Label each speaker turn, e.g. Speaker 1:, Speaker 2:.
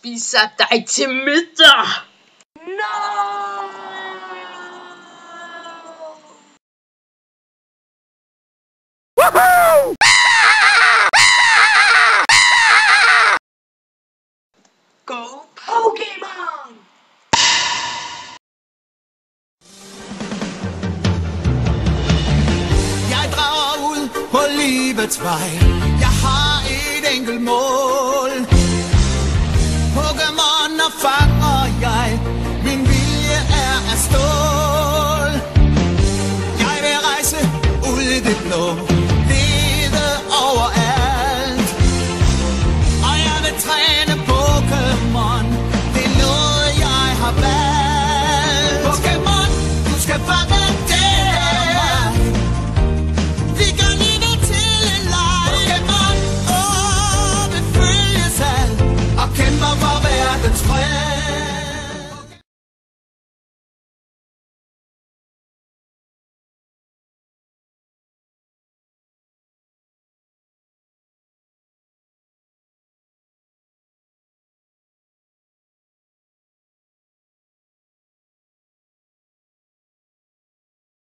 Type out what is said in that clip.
Speaker 1: spiser dig til middag.
Speaker 2: No!
Speaker 3: Woohoo!
Speaker 2: Go Pokémon!
Speaker 4: Jeg drager ud på livets vej. Jeg har et enkelt mål.